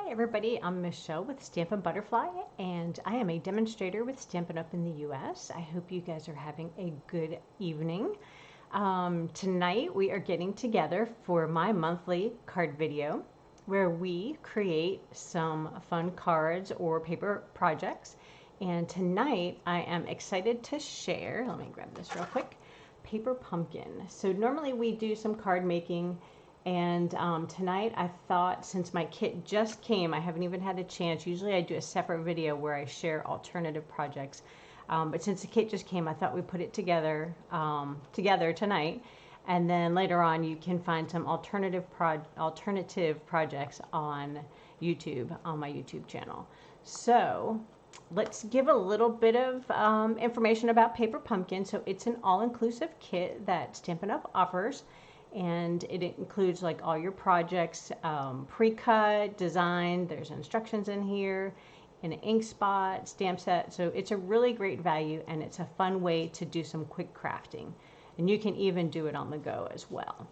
Hi everybody, I'm Michelle with Stampin' Butterfly and I am a demonstrator with Stampin' Up in the US. I hope you guys are having a good evening. Tonight we are getting together for my monthly card video where we create some fun cards or paper projects. And tonight I am excited to share, let me grab this real quick, Paper Pumpkin. So normally we do some card making. And tonight I thought, since my kit just came, I haven't even had a chance. Usually I do a separate video where I share alternative projects. But since the kit just came, I thought we'd put it together tonight. And then later on you can find some alternative projects on YouTube, on my YouTube channel. So let's give a little bit of information about Paper Pumpkin. So it's an all-inclusive kit that Stampin' Up offers. And it includes like all your projects, pre-cut, designed. There's instructions in here, an ink spot, stamp set. So it's a really great value, and it's a fun way to do some quick crafting. And you can even do it on the go as well.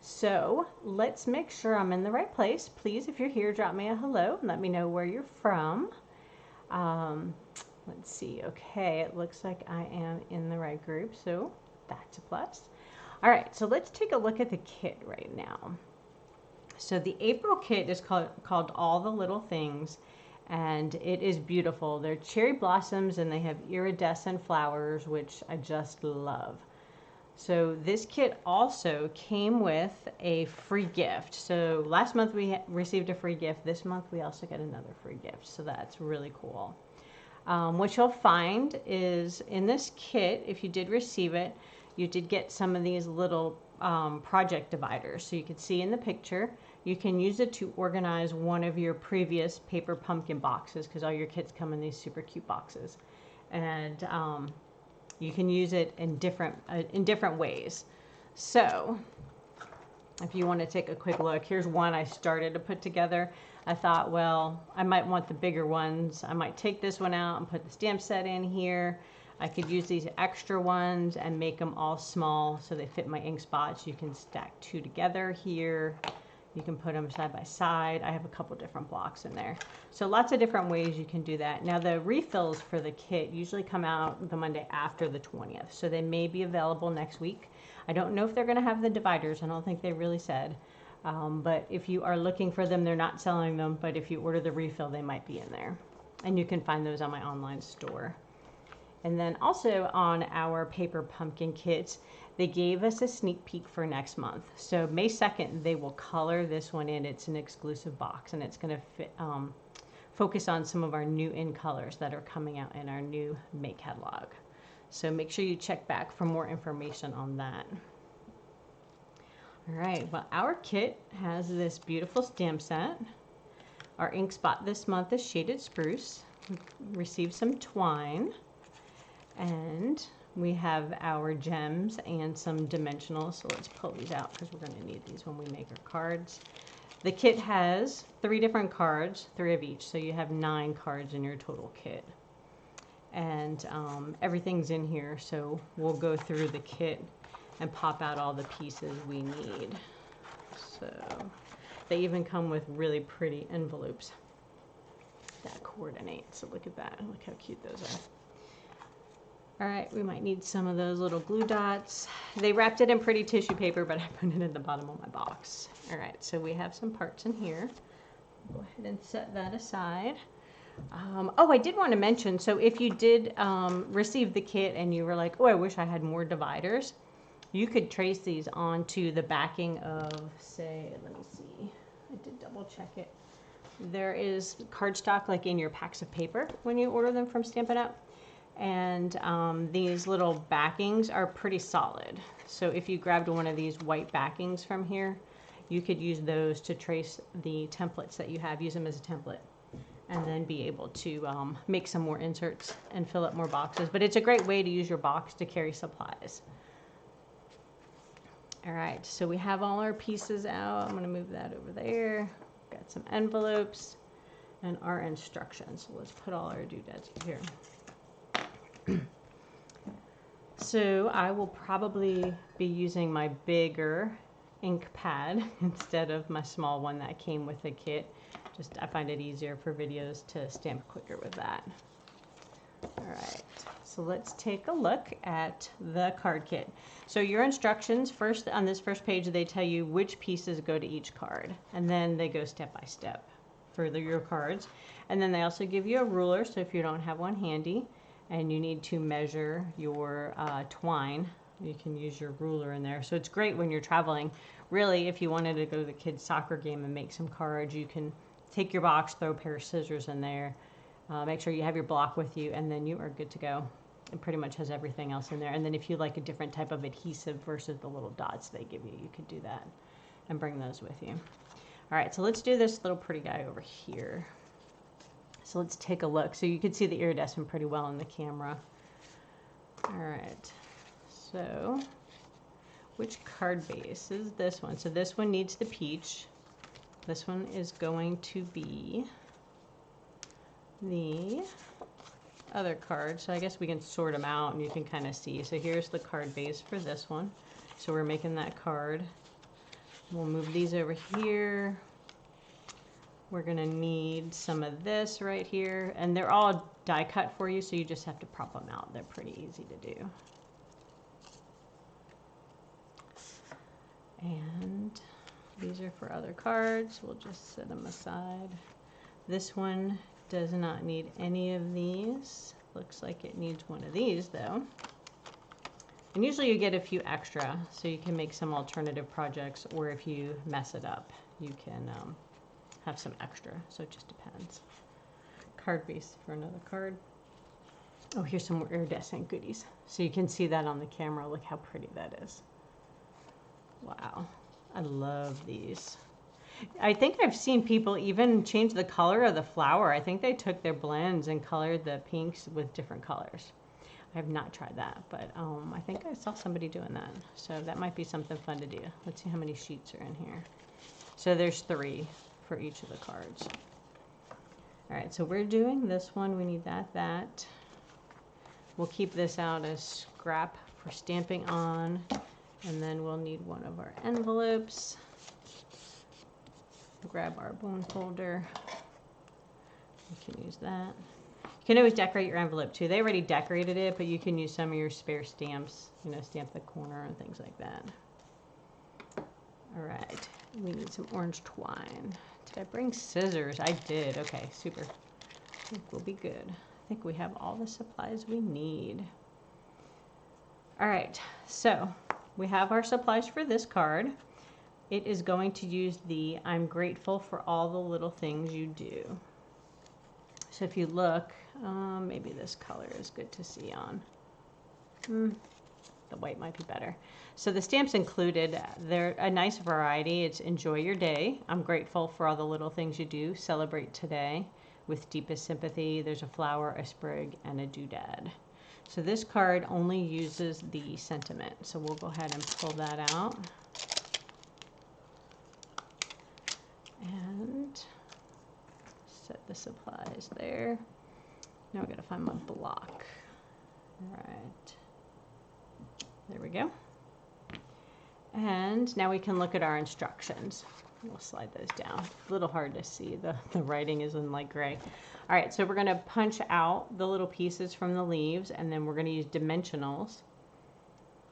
So let's make sure I'm in the right place. Please, if you're here, drop me a hello and let me know where you're from. Let's see. Okay, it looks like I am in the right group, so that's a plus. All right, so let's take a look at the kit right now. So the April kit is called All the Little Things, and it is beautiful. They're cherry blossoms and they have iridescent flowers, which I just love. So this kit also came with a free gift. So last month we received a free gift. This month we also get another free gift. So that's really cool. What you'll find is in this kit, if you did receive it, you did get some of these little project dividers. So you can see in the picture, you can use it to organize one of your previous Paper Pumpkin boxes, because all your kits come in these super cute boxes. And you can use it in different ways. So if you want to take a quick look, here's one I started to put together. I thought, well, I might want the bigger ones. I might take this one out and put the stamp set in here. I could use these extra ones and make them all small so they fit my ink spots. You can stack two together here. You can put them side by side. I have a couple different blocks in there. So lots of different ways you can do that. Now the refills for the kit usually come out the Monday after the 20th. So they may be available next week. I don't know if they're going to have the dividers. I don't think they really said. But if you are looking for them, they're not selling them. But if you order the refill, they might be in there. And you can find those on my online store. And then also on our Paper Pumpkin kits, they gave us a sneak peek for next month. So May 2nd, they will color this one in. It's an exclusive box, and it's going to focus on some of our new in colors that are coming out in our new May catalog. So make sure you check back for more information on that. All right, well, our kit has this beautiful stamp set. Our ink spot this month is Shaded Spruce. We received some twine. And we have our gems and some dimensionals. So let's pull these out because we're going to need these when we make our cards. The kit has 3 different cards, 3 of each. So you have 9 cards in your total kit. And everything's in here. So we'll go through the kit and pop out all the pieces we need. So they even come with really pretty envelopes that coordinate. So look at that. Look how cute those are. All right, we might need some of those little glue dots. They wrapped it in pretty tissue paper, but I put it at the bottom of my box. All right, so we have some parts in here. Go ahead and set that aside. Oh, I did want to mention, so if you did receive the kit and you were like, oh, I wish I had more dividers, you could trace these onto the backing of, say, let me see. I did double check it. There is cardstock like in your packs of paper when you order them from Stampin' Up. And these little backings are pretty solid. So if you grabbed one of these white backings from here, you could use those to trace the templates that you have, use them as a template, and then be able to make some more inserts and fill up more boxes. But it's a great way to use your box to carry supplies. All right, so we have all our pieces out. I'm going to move that over there. Got some envelopes and our instructions. So let's put all our doodads here. So I will probably be using my bigger ink pad instead of my small one that came with the kit. Just I find it easier for videos to stamp quicker with that. All right, so let's take a look at the card kit. So your instructions, first on this first page, they tell you which pieces go to each card, and then they go step by step for your cards. And then they also give you a ruler, so if you don't have one handy and you need to measure your twine, you can use your ruler in there. So it's great when you're traveling. Really, if you wanted to go to the kids' soccer game and make some cards, you can take your box, throw a pair of scissors in there, make sure you have your block with you, and then you are good to go. It pretty much has everything else in there. And then if you like a different type of adhesive versus the little dots they give you, you could do that and bring those with you. All right, so let's do this little pretty guy over here. So let's take a look. So you can see the iridescent pretty well in the camera. All right, so which card base is this one? So this one needs the peach. This one is going to be the other card. So I guess we can sort them out and you can kind of see. So here's the card base for this one. So we're making that card. We'll move these over here. We're gonna need some of this right here, and they're all die cut for you, so you just have to prop them out. They're pretty easy to do. And these are for other cards. We'll just set them aside. This one does not need any of these. Looks like it needs one of these though. And usually you get a few extra, so you can make some alternative projects, or if you mess it up, you can have some extra, so it just depends. Card base for another card. Oh, here's some more iridescent goodies. So you can see that on the camera. Look how pretty that is. Wow, I love these. I think I've seen people even change the color of the flower. I think they took their blends and colored the pinks with different colors. I have not tried that, but I think I saw somebody doing that. So that might be something fun to do. Let's see how many sheets are in here. So there's 3 for each of the cards. All right, so we're doing this one. We need that. We'll keep this out as scrap for stamping on, and then we'll need one of our envelopes. Grab our bone folder. We can use that. You can always decorate your envelope too. They already decorated it, but you can use some of your spare stamps, you know, stamp the corner and things like that. All right, we need some orange twine. Did I bring scissors? I did. Okay, super. I think we'll be good. I think we have all the supplies we need. All right, so we have our supplies for this card. It is going to use the I'm grateful for all the little things you do. So if you look, maybe this color is good to see on. The white might be better. So the stamps included, they're a nice variety. It's enjoy your day. I'm grateful for all the little things you do. Celebrate today. With deepest sympathy, there's a flower, a sprig, and a doodad. So this card only uses the sentiment. So we'll go ahead and pull that out. And set the supplies there. Now we gotta find my block. All right. There we go. And now we can look at our instructions. We'll slide those down. A little hard to see. The writing is in light gray. All right, so we're going to punch out the little pieces from the leaves, and then we're going to use dimensionals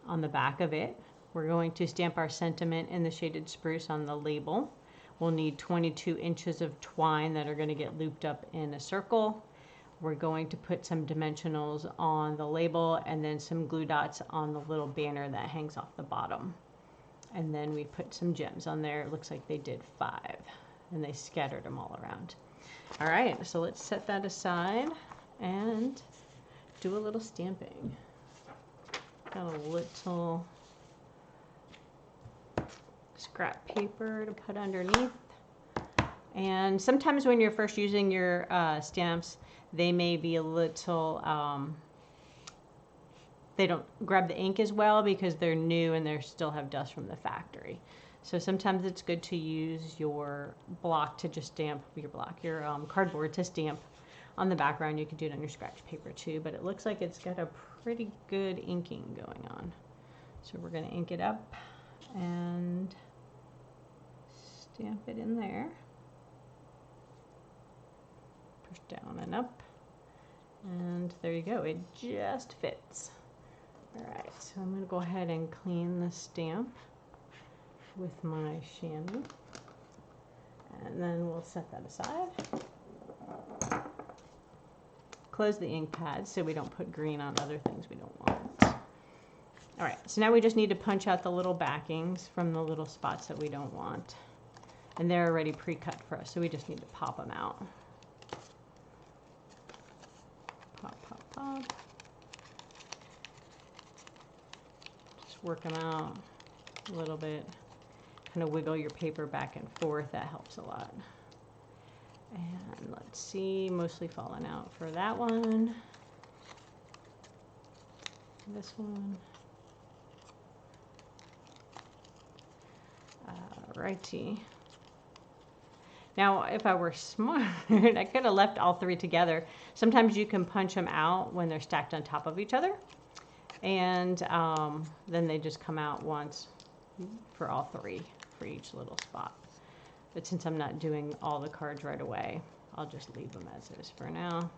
on the back of it. We're going to stamp our sentiment in the shaded spruce on the label. We'll need 22 inches of twine that are going to get looped up in a circle. We're going to put some dimensionals on the label and then some glue dots on the little banner that hangs off the bottom. And then we put some gems on there. It looks like they did 5 and they scattered them all around. All right, so let's set that aside and do a little stamping. Got a little scrap paper to put underneath. And sometimes when you're first using your stamps, they may be a little, they don't grab the ink as well because they're new and they still have dust from the factory. So sometimes it's good to use your block to just stamp, your cardboard to stamp on the background. You can do it on your scratch paper too, but it looks like it's got a pretty good inking going on. So we're gonna ink it up and Stamp it in there. Push down and up. And there you go, it just fits. All right, so I'm going to go ahead and clean the stamp with my chamois. And then we'll set that aside. Close the ink pad so we don't put green on other things we don't want. All right, so now we just need to punch out the little backings from the little spots that we don't want. And they're already pre-cut for us, so we just need to pop them out. Pop, pop, pop. Just work them out a little bit. Kind of wiggle your paper back and forth. That helps a lot. And let's see, mostly falling out for that one. This one. Righty. Now, if I were smart, I could have left all three together. Sometimes you can punch them out when they're stacked on top of each other. And then they just come out once for all three, for each little spot. But since I'm not doing all the cards right away, I'll just leave them as is for now.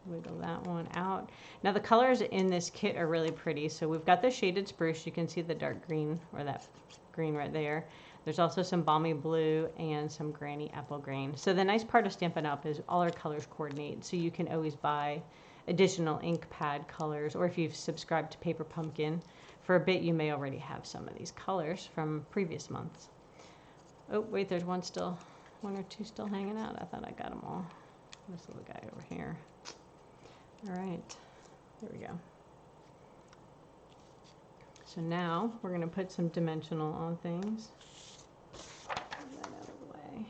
Wiggle that one out. Now the colors in this kit are really pretty. So we've got the shaded spruce. You can see the dark green, or that green right there. There's also some balmy blue and some granny apple green. So the nice part of Stampin' Up! Is all our colors coordinate. So you can always buy additional ink pad colors, or if you've subscribed to Paper Pumpkin, for a bit you may already have some of these colors from previous months. Oh wait, there's one or two still hanging out. I thought I got them all. This little guy over here. All right, there we go. So now we're going to put some dimensional on things. Get that out of the way.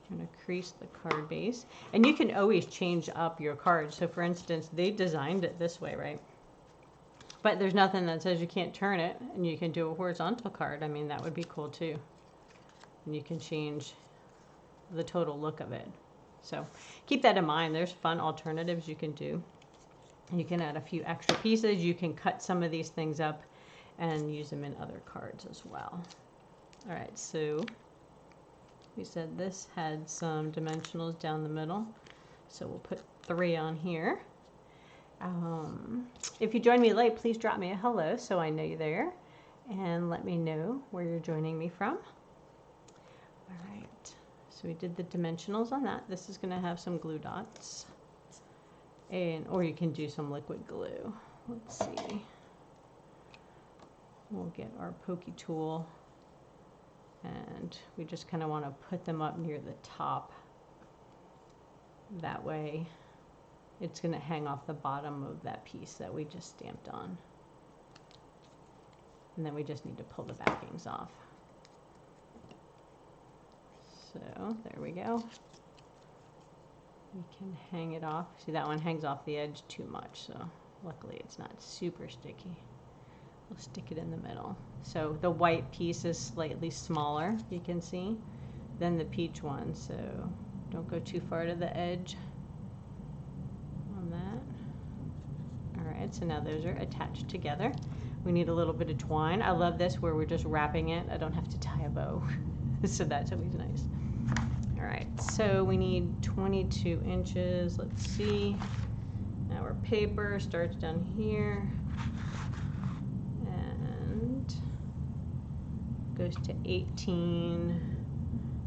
I'm going to crease the card base. And you can always change up your cards. So for instance, they designed it this way, right? But there's nothing that says you can't turn it, and you can do a horizontal card. I mean, that would be cool too. And you can change the total look of it. So keep that in mind. There's fun alternatives you can do. You can add a few extra pieces. You can cut some of these things up and use them in other cards as well. All right, so we said this had some dimensionals down the middle. So we'll put 3 on here. If you join me late, please drop me a hello so I know you're there. And let me know where you're joining me from. All right. So we did the dimensionals on that. This is going to have some glue dots. Or you can do some liquid glue. Let's see. We'll get our pokey tool. And we just kind of want to put them up near the top. That way it's going to hang off the bottom of that piece that we just stamped on. And then we just need to pull the backings off. So there we go. We can hang it off. See, that one hangs off the edge too much, so luckily it's not super sticky. We'll stick it in the middle. So the white piece is slightly smaller, you can see, than the peach one, so don't go too far to the edge on that. All right, so now those are attached together. We need a little bit of twine. I love this where we're just wrapping it. I don't have to tie a bow, so that's always nice. All right, so we need 22 inches. Let's see. Now our paper starts down here and goes to 18,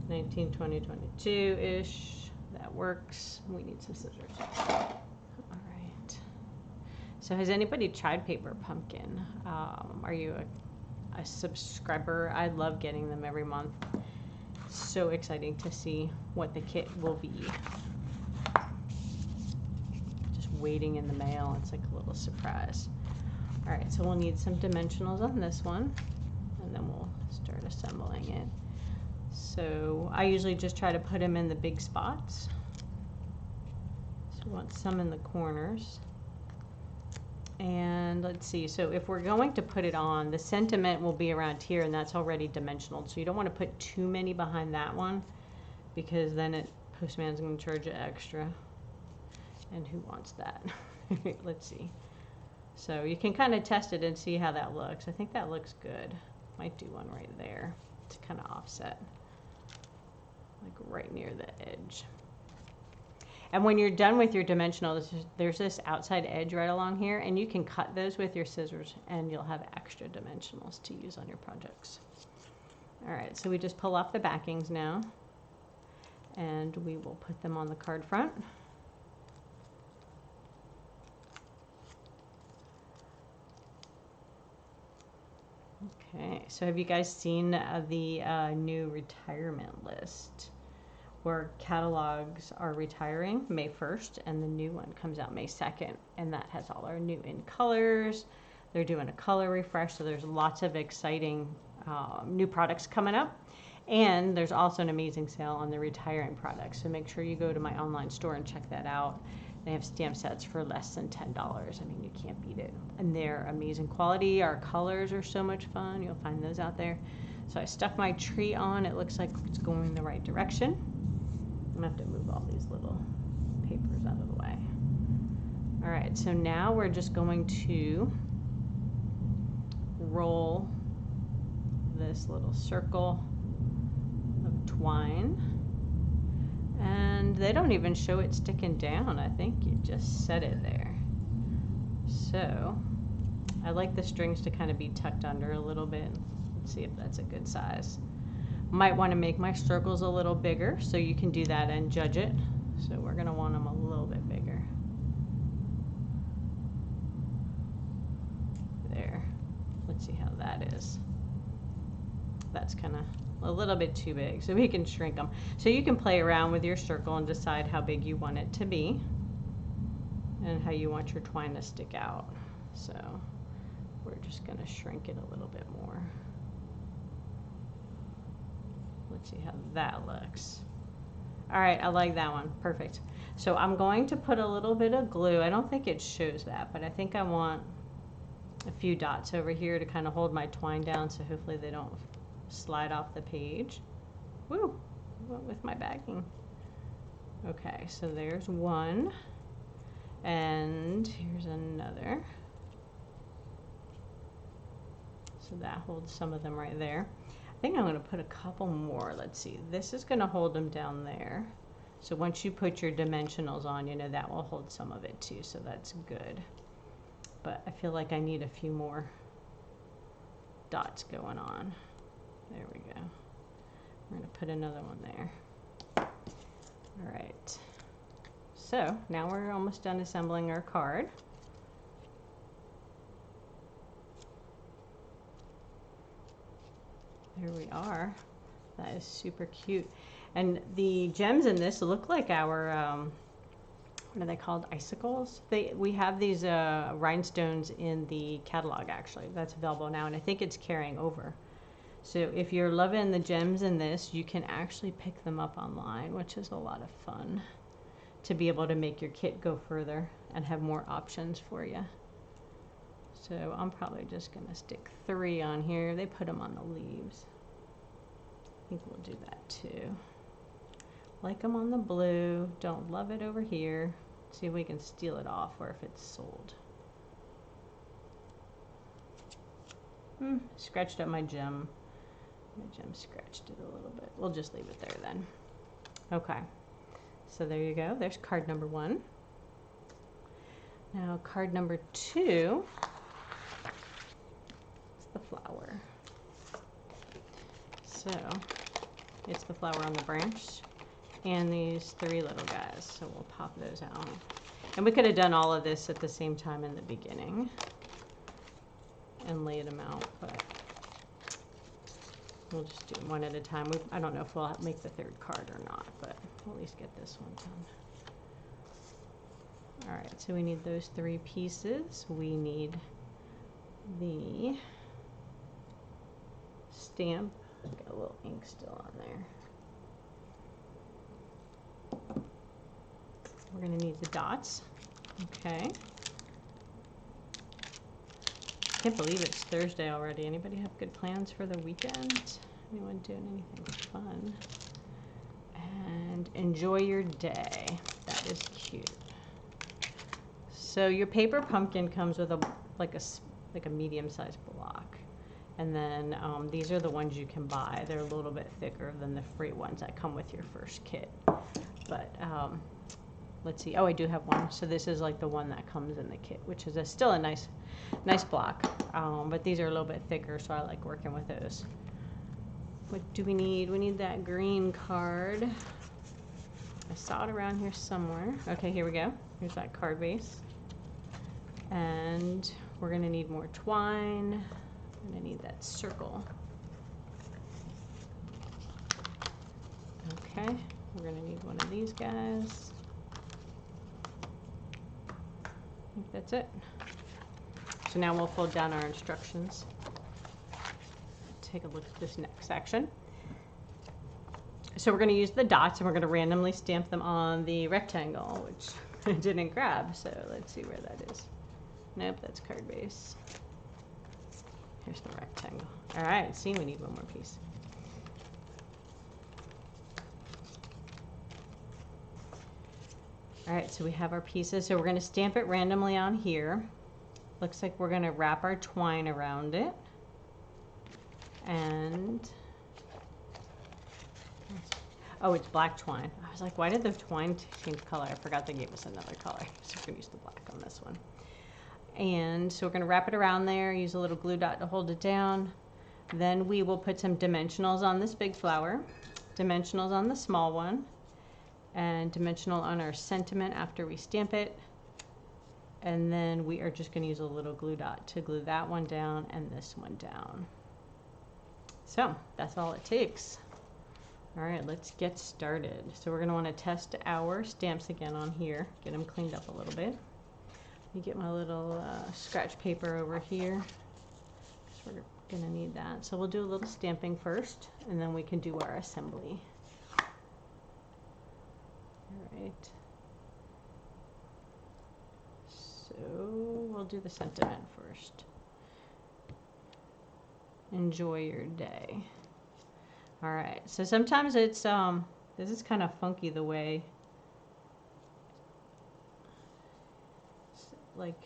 19, 20, 22-ish. That works. We need some scissors. All right. So has anybody tried Paper Pumpkin? Are you a subscriber? I love getting them every month. So exciting to see what the kit will be. Just waiting in the mail. It's like a little surprise. All right, so we'll need some dimensionals on this one, and then we'll start assembling it. So I usually just try to put them in the big spots. So we want some in the corners. And let's see, so if we're going to put it on, the sentiment will be around here, and that's already dimensional. So you don't want to put too many behind that one, because then postman's going to charge you extra. And who wants that? Let's see. So you can kind of test it and see how that looks. I think that looks good. Might do one right there to kind of offset, like right near the edge. And when you're done with your dimensional, there's this outside edge right along here, and you can cut those with your scissors and you'll have extra dimensionals to use on your projects. All right, so we just pull off the backings now, and we will put them on the card front. Okay, so have you guys seen the new retirement list, where catalogs are retiring May 1st and the new one comes out May 2nd, and that has all our new in colors. They're doing a color refresh, so there's lots of exciting new products coming up. And there's also an amazing sale on the retiring products, so make sure you go to my online store and check that out. They have stamp sets for less than $10. I mean, you can't beat it. And they're amazing quality. Our colors are so much fun. You'll find those out there. So I stuck my tree on. It looks like it's going in the right direction. I'm gonna have to move all these little papers out of the way. All right, so now we're just going to roll this little circle of twine. And they don't even show it sticking down. I think you just set it there. So I like the strings to kind of be tucked under a little bit. Let's see if that's a good size. Might want to make my circles a little bigger, so you can do that and judge it. So we're going to want them a little bit bigger. There. Let's see how that is. That's kind of a little bit too big, so we can shrink them. So you can play around with your circle and decide how big you want it to be and how you want your twine to stick out. So we're just going to shrink it a little bit more. Let's see how that looks. All right, I like that one. Perfect. So I'm going to put a little bit of glue. I don't think it shows that, but I think I want a few dots over here to kind of hold my twine down, so hopefully they don't slide off the page. Woo! Went with my bagging. Okay, so there's one, and here's another. So that holds some of them right there. I think I'm going to put a couple more. Let's see. This is going to hold them down there. So once you put your dimensionals on, you know, that will hold some of it too, so that's good. But I feel like I need a few more dots going on. There we go. We're going to put another one there. All right. So now we're almost done assembling our card. There we are. That is super cute. And the gems in this look like our, what are they called? Icicles? We have these rhinestones in the catalog, actually. That's available now, and I think it's carrying over. So if you're loving the gems in this, you can actually pick them up online, which is a lot of fun to be able to make your kit go further and have more options for you. So I'm probably just going to stick 3 on here. They put them on the leaves. I think we'll do that too. Like them on the blue. Don't love it over here. See if we can steal it off or if it's sold. Scratched up my gem. My gem scratched it a little bit. We'll just leave it there then. Okay. So there you go. There's card number 1. Now card number 2 is the flower. So it's the flower on the branch and these 3 little guys. So we'll pop those out. And we could have done all of this at the same time in the beginning and laid them out, but we'll just do them one at a time. I don't know if we'll make the 3rd card or not, but we'll at least get this one done. All right, so we need those 3 pieces. We need the stamp. Got a little ink still on there. We're going to need the dots. Okay. Can't believe it's Thursday already. Anybody have good plans for the weekend? Anyone doing anything fun? And enjoy your day. That is cute. So your paper pumpkin comes with like a medium-sized block, And then these are the ones you can buy. They're a little bit thicker than the free ones that come with your first kit. But let's see. Oh, I do have one. So this is like the one that comes in the kit, which is still a nice block. But these are a little bit thicker, so I like working with those. What do we need? We need that green card. I saw it around here somewhere. Okay, here we go. Here's that card base. And we're going to need more twine. I'm going to need that circle. Okay, we're going to need one of these guys. I think that's it. So now we'll fold down our instructions. Take a look at this next section. So we're going to use the dots and we're going to randomly stamp them on the rectangle, which I didn't grab. So let's see where that is. Nope, that's card base. Here's the rectangle. All right, see, we need one more piece. All right, so we have our pieces. So we're going to stamp it randomly on here. Looks like we're going to wrap our twine around it. And, oh, it's black twine. I was like, why did the twine change color? I forgot they gave us another color. So we're going to use the black on this one. And so we're going to wrap it around there, use a little glue dot to hold it down. Then we will put some dimensionals on this big flower, dimensionals on the small one, and dimensional on our sentiment after we stamp it. And then we are just going to use a little glue dot to glue that one down and this one down. So that's all it takes. All right, let's get started. So we're going to want to test our stamps again on here, get them cleaned up a little bit. Let me get my little scratch paper over here, because we're going to need that. So we'll do a little stamping first, and then we can do our assembly. All right. So we'll do the sentiment first. Enjoy your day. All right, so sometimes it's, this is kind of funky the way, like,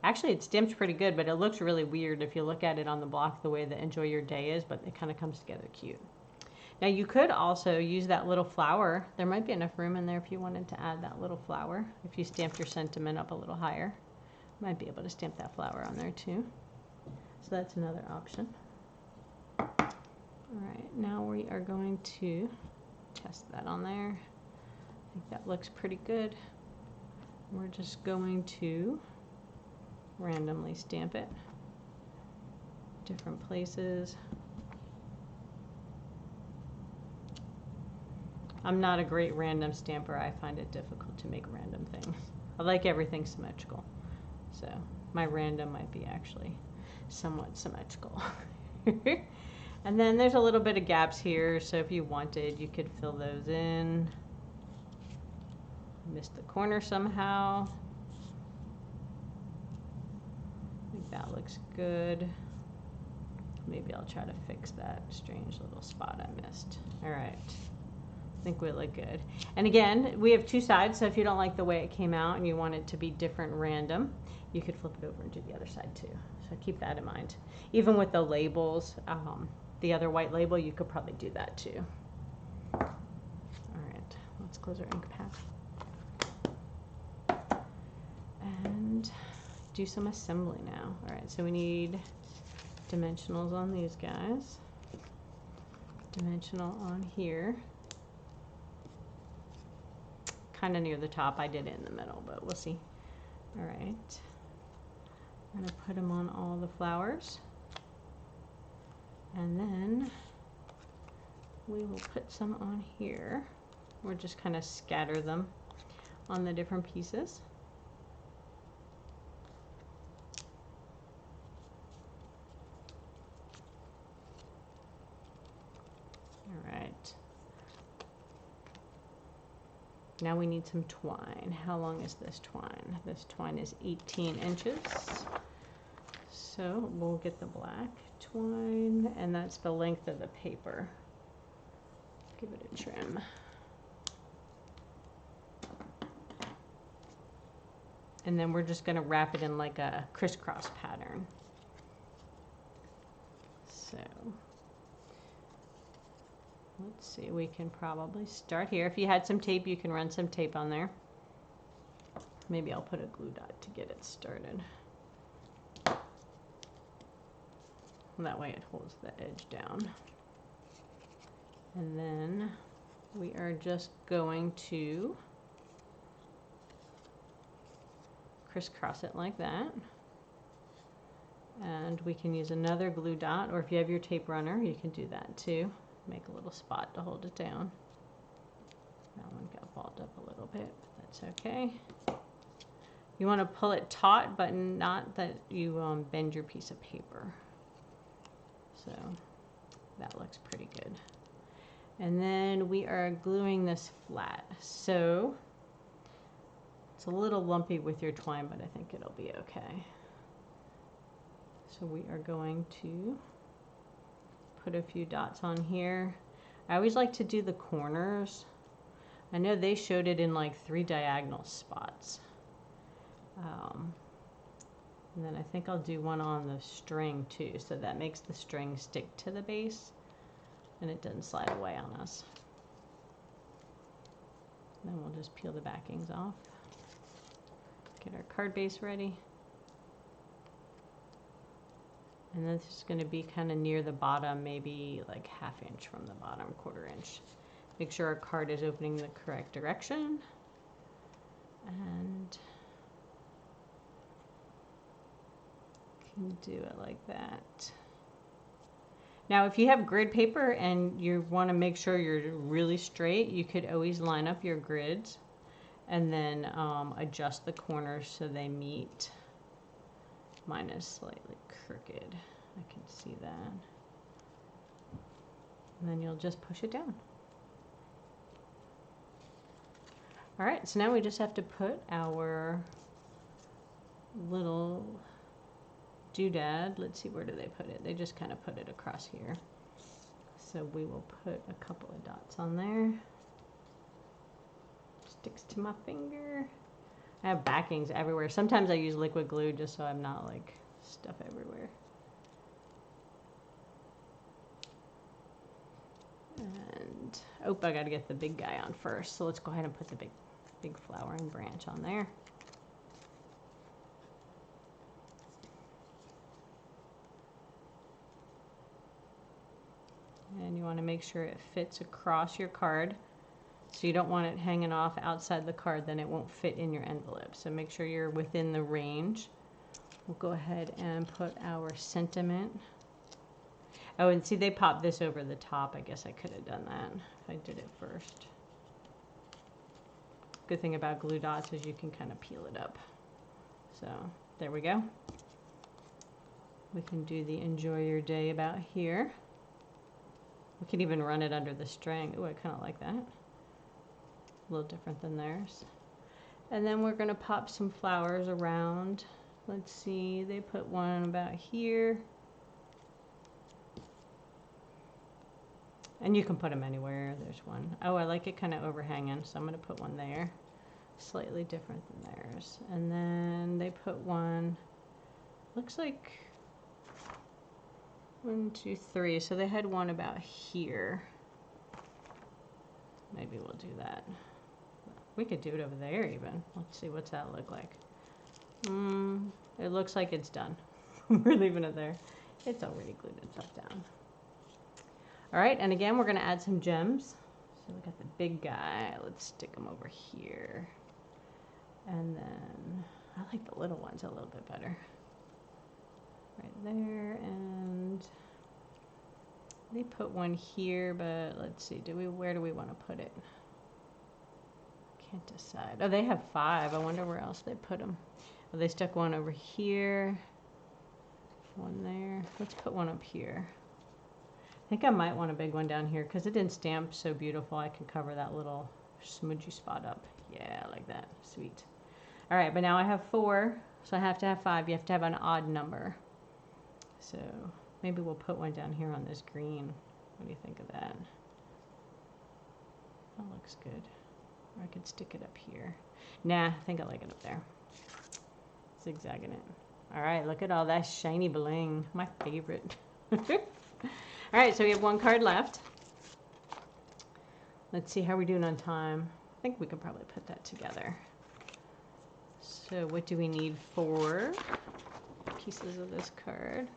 actually it stamps pretty good, but it looks really weird if you look at it on the block the way that enjoy your day is, but it kind of comes together cute. Now you could also use that little flower. There might be enough room in there if you wanted to add that little flower. If you stamped your sentiment up a little higher, might be able to stamp that flower on there too. So that's another option. All right, now we are going to test that on there. I think that looks pretty good. We're just going to randomly stamp it different places. I'm not a great random stamper. I find it difficult to make random things. I like everything symmetrical. So my random might be actually somewhat symmetrical. And then there's a little bit of gaps here, so if you wanted, you could fill those in. Missed the corner somehow. I think that looks good. Maybe I'll try to fix that strange little spot I missed. All right. I think we look good. And again, we have two sides, so if you don't like the way it came out and you want it to be different random, you could flip it over and do the other side too. So keep that in mind. Even with the labels, the other white label, you could probably do that too. All right, let's close our ink pad. And do some assembly now. All right, so we need dimensionals on these guys. Dimensional on here. Kind of near the top. I did it in the middle, but we'll see. All right. I'm going to put them on all the flowers. And then we will put some on here. We'll just kind of scatter them on the different pieces. All right. Now we need some twine. How long is this twine? This twine is 18 inches. So we'll get the black twine, and that's the length of the paper. Give it a trim. And then we're just going to wrap it in like a crisscross pattern. So let's see, we can probably start here. If you had some tape, you can run some tape on there. Maybe I'll put a glue dot to get it started. That way it holds the edge down. And then we are just going to crisscross it like that. And we can use another glue dot, or if you have your tape runner, you can do that too. Make a little spot to hold it down. That one got balled up a little bit, but that's okay. You want to pull it taut, but not that you bend your piece of paper. So that looks pretty good. And then we are gluing this flat. So it's a little lumpy with your twine, but I think it'll be okay. So we are going to put a few dots on here. I always like to do the corners. I know they showed it in like 3 diagonal spots. And then I think I'll do one on the string too, so that makes the string stick to the base and it doesn't slide away on us. Then we'll just peel the backings off. Get our card base ready. And this is going to be kind of near the bottom, maybe like 1/2 inch from the bottom, 1/4 inch. Make sure our card is opening the correct direction. And can do it like that. Now, if you have grid paper and you want to make sure you're really straight, you could always line up your grids and then adjust the corners so they meet. Mine is slightly crooked. I can see that. And then you'll just push it down. All right, so now we just have to put our little doodad. Let's see, where do they put it? They just kind of put it across here. So we will put a couple of dots on there. Sticks to my finger. I have backings everywhere. Sometimes I use liquid glue just so I'm not like stuff everywhere. And oh, I got to get the big guy on first. So let's go ahead and put the big flowering branch on there. And you want to make sure it fits across your card. So you don't want it hanging off outside the card, then it won't fit in your envelope. So make sure you're within the range. We'll go ahead and put our sentiment. Oh, and see, they popped this over the top. I guess I could have done that if I did it first. Good thing about glue dots is you can kind of peel it up. So there we go. We can do the enjoy your day about here. We can even run it under the string. Oh, I kind of like that. A little different than theirs. And then we're going to pop some flowers around. Let's see, they put one about here. And you can put them anywhere. There's one. Oh, I like it kind of overhanging, so I'm going to put one there. Slightly different than theirs. And then they put one, looks like 1, 2, 3. So they had one about here. Maybe we'll do that. We could do it over there even. Let's see, what's that look like? It looks like it's done. We're leaving it there. It's already glued itself down. All right, and again, we're gonna add some gems. So we got the big guy. Let's stick him over here. And then, I like the little ones a little bit better. Right there, and they put one here, but let's see, where do we want to put it? Can't decide. Oh, they have 5. I wonder where else they put them. Oh, they stuck one over here, one there. Let's put one up here. I think I might want a big one down here because it didn't stamp so beautiful. I can cover that little smudgy spot up. Yeah, like that. Sweet. All right, but now I have 4, so I have to have 5. You have to have an odd number. So maybe we'll put one down here on this green. What do you think of that? That looks good. Or I could stick it up here. Nah, I think I like it up there. Zigzagging it. All right, look at all that shiny bling. My favorite. All right, so we have one card left. Let's see how we're doing on time. I think we could probably put that together. So what do we need for pieces of this card?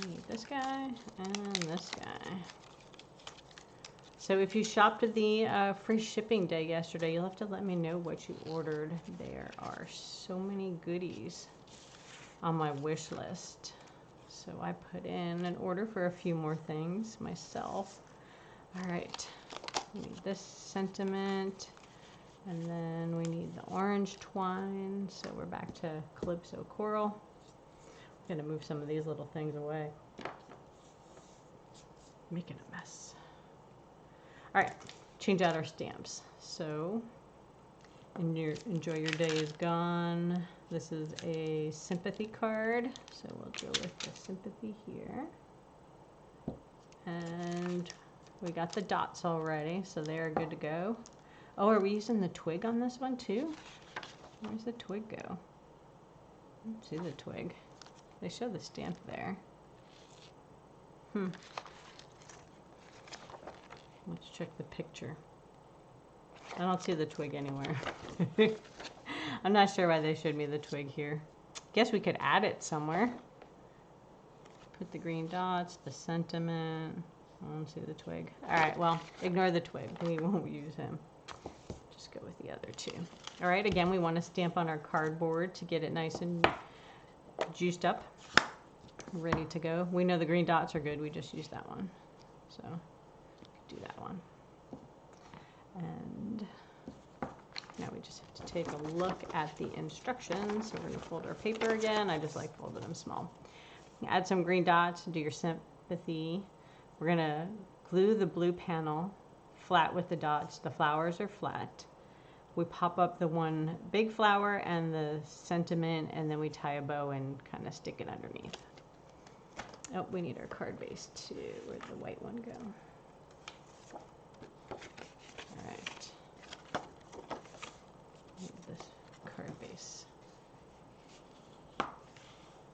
We need this guy and this guy. So if you shopped at the free shipping day yesterday, you'll have to let me know what you ordered. There are so many goodies on my wish list. So I put in an order for a few more things myself. All right, we need this sentiment, and then we need the orange twine. So we're back to Calypso Coral. I'm gonna move some of these little things away. Making a mess. All right, change out our stamps. So, enjoy your day is gone. This is a sympathy card, so we'll go with the sympathy here. And we got the dots already, so they are good to go. Oh, are we using the twig on this one too? Where's the twig go? I don't see the twig. They show the stamp there. Let's check the picture. I don't see the twig anywhere. I'm not sure why they showed me the twig here. Guess we could add it somewhere. Put the green dots, the sentiment. I don't see the twig. All right, well, ignore the twig. We won't use him. Just go with the other two. All right, again, we want to stamp on our cardboard to get it nice and juiced up, ready to go. We know the green dots are good. We just use that one. So do that one. And now we just have to take a look at the instructions. So we're going to fold our paper again. I just like folding them small. Add some green dots, do your sympathy. We're going to glue the blue panel flat with the dots. The flowers are flat. We pop up the one big flower and the sentiment, and then we tie a bow and kind of stick it underneath. Oh, we need our card base too. Where'd the white one go? All right. Need this card base.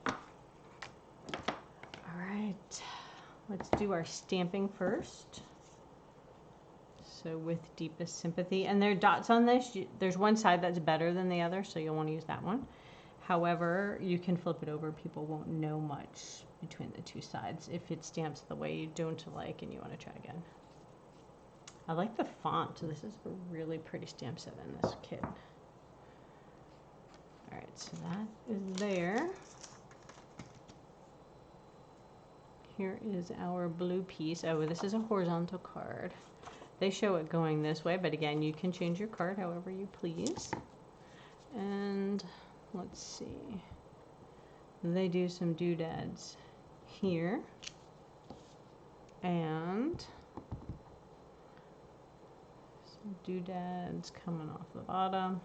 All right. Let's do our stamping first. So with deepest sympathy, and there are dots on this. There's one side that's better than the other, so you'll want to use that one. However, you can flip it over. People won't know much between the two sides if it stamps the way you don't like and you want to try again. I like the font. This is a really pretty stamp set in this kit. All right, so that is there. Here is our blue piece. Oh, this is a horizontal card. They show it going this way, but again, you can change your card however you please. And let's see. They do some doodads here. And some doodads coming off the bottom.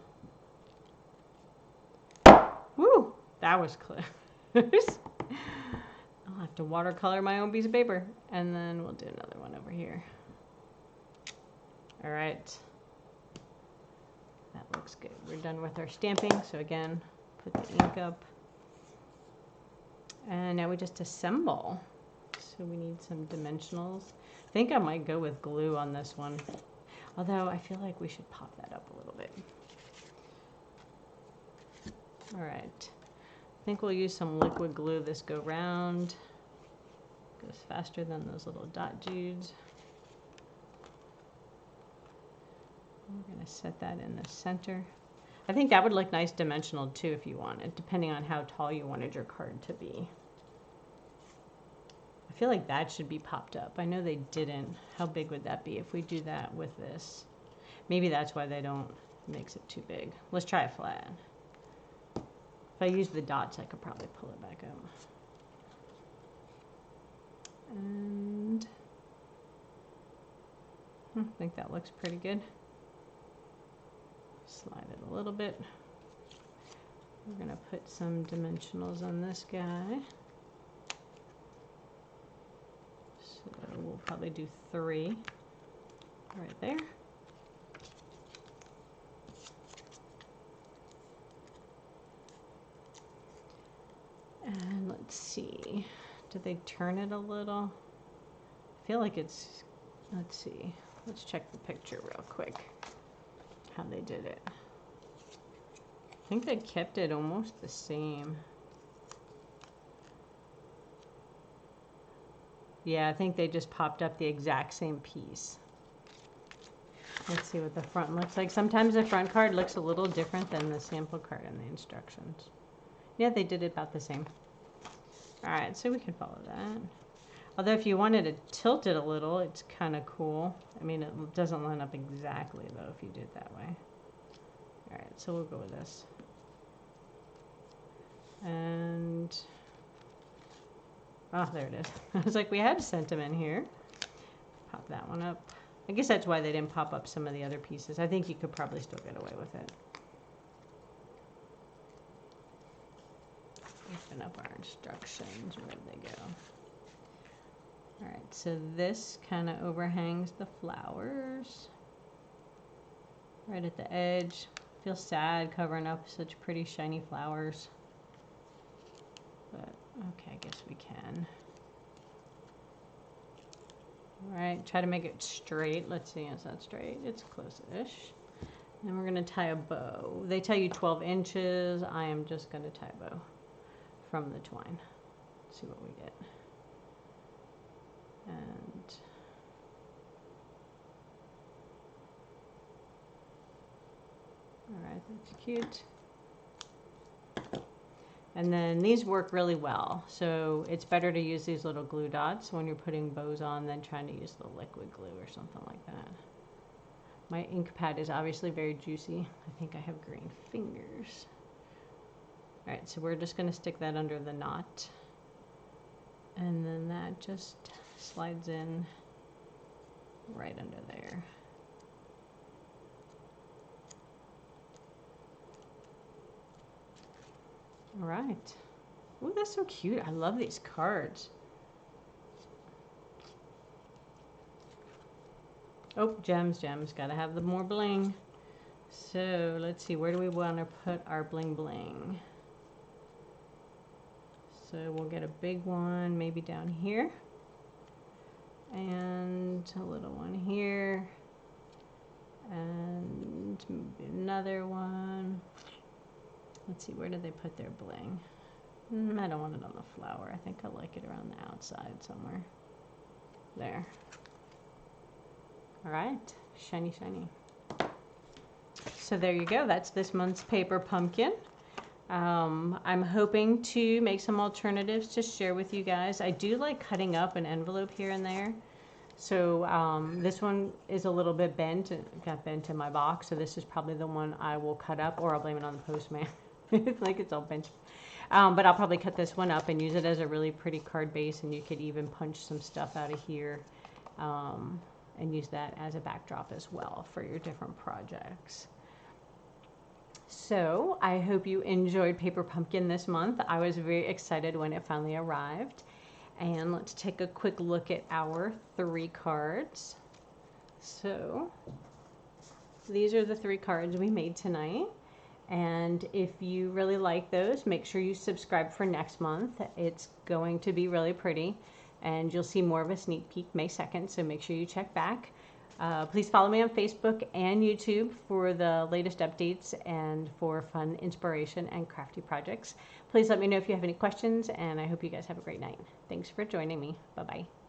Woo! That was close. I'll have to watercolor my own piece of paper. And then we'll do another one over here. All right, that looks good. We're done with our stamping. So again, put the ink up. And now we just assemble. So we need some dimensionals. I think I might go with glue on this one. Although I feel like we should pop that up a little bit. All right, I think we'll use some liquid glue this go round. Goes faster than those little dot judes. We're going to set that in the center. I think that would look nice dimensional too if you wanted, depending on how tall you wanted your card to be. I feel like that should be popped up. I know they didn't. How big would that be if we do that with this? Maybe that's why they don't, makes it too big. Let's try it flat. If I use the dots, I could probably pull it back up. And I think that looks pretty good. Slide it a little bit. We're going to put some dimensionals on this guy. So we'll probably do 3 right there. let's see. Did they turn it a little? I feel like it's, let's see. Let's check the picture real quick. How they did it. I think they kept it almost the same. Yeah, I think they just popped up the exact same piece. Let's see what the front looks like. Sometimes the front card looks a little different than the sample card in the instructions. Yeah, they did it about the same. All right, so we can follow that. Although if you wanted to tilt it a little, it's kind of cool. I mean, it doesn't line up exactly, though, if you do it that way. All right, so we'll go with this. And, oh, there it is. I was like, we had sentiment here. Pop that one up. I guess that's why they didn't pop up some of the other pieces. I think you could probably still get away with it. Open up our instructions. Where did they go? All right, so this kind of overhangs the flowers right at the edge. Feels sad covering up such pretty shiny flowers, but okay, I guess we can. All right, try to make it straight. Let's see, is that straight? It's close-ish. And we're going to tie a bow. They tell you 12 inches. I am just going to tie a bow from the twine. Let's see what we get. And all right, that's cute. And then these work really well. So it's better to use these little glue dots when you're putting bows on than trying to use the liquid glue or something like that. My ink pad is obviously very juicy. I think I have green fingers. All right, so we're just going to stick that under the knot. And then that just slides in right under there. All right. Oh, that's so cute. I love these cards. Oh, gems, gems. Gotta have the more bling. So let's see, where do we want to put our bling bling? So we'll get a big one maybe down here. And a little one here. And maybe another one. Let's see, where did they put their bling? I don't want it on the flower. I think I like it around the outside somewhere. There. All right, shiny, shiny. So there you go. That's this month's paper pumpkin. I'm hoping to make some alternatives to share with you guys. I do like cutting up an envelope here and there. So this one is a little bit bent. It got bent in my box, so this is probably the one I will cut up, or I'll blame it on the postman. Like it's all bent. But I'll probably cut this one up and use it as a really pretty card base, and you could even punch some stuff out of here and use that as a backdrop as well for your different projects. So I hope you enjoyed Paper Pumpkin this month. I was very excited when it finally arrived. And let's take a quick look at our 3 cards. So these are the 3 cards we made tonight. And if you really like those, make sure you subscribe for next month. It's going to be really pretty. And you'll see more of a sneak peek May 2nd, so make sure you check back. Please follow me on Facebook and YouTube for the latest updates and for fun inspiration and crafty projects. Please let me know if you have any questions, and I hope you guys have a great night. Thanks for joining me. Bye-bye.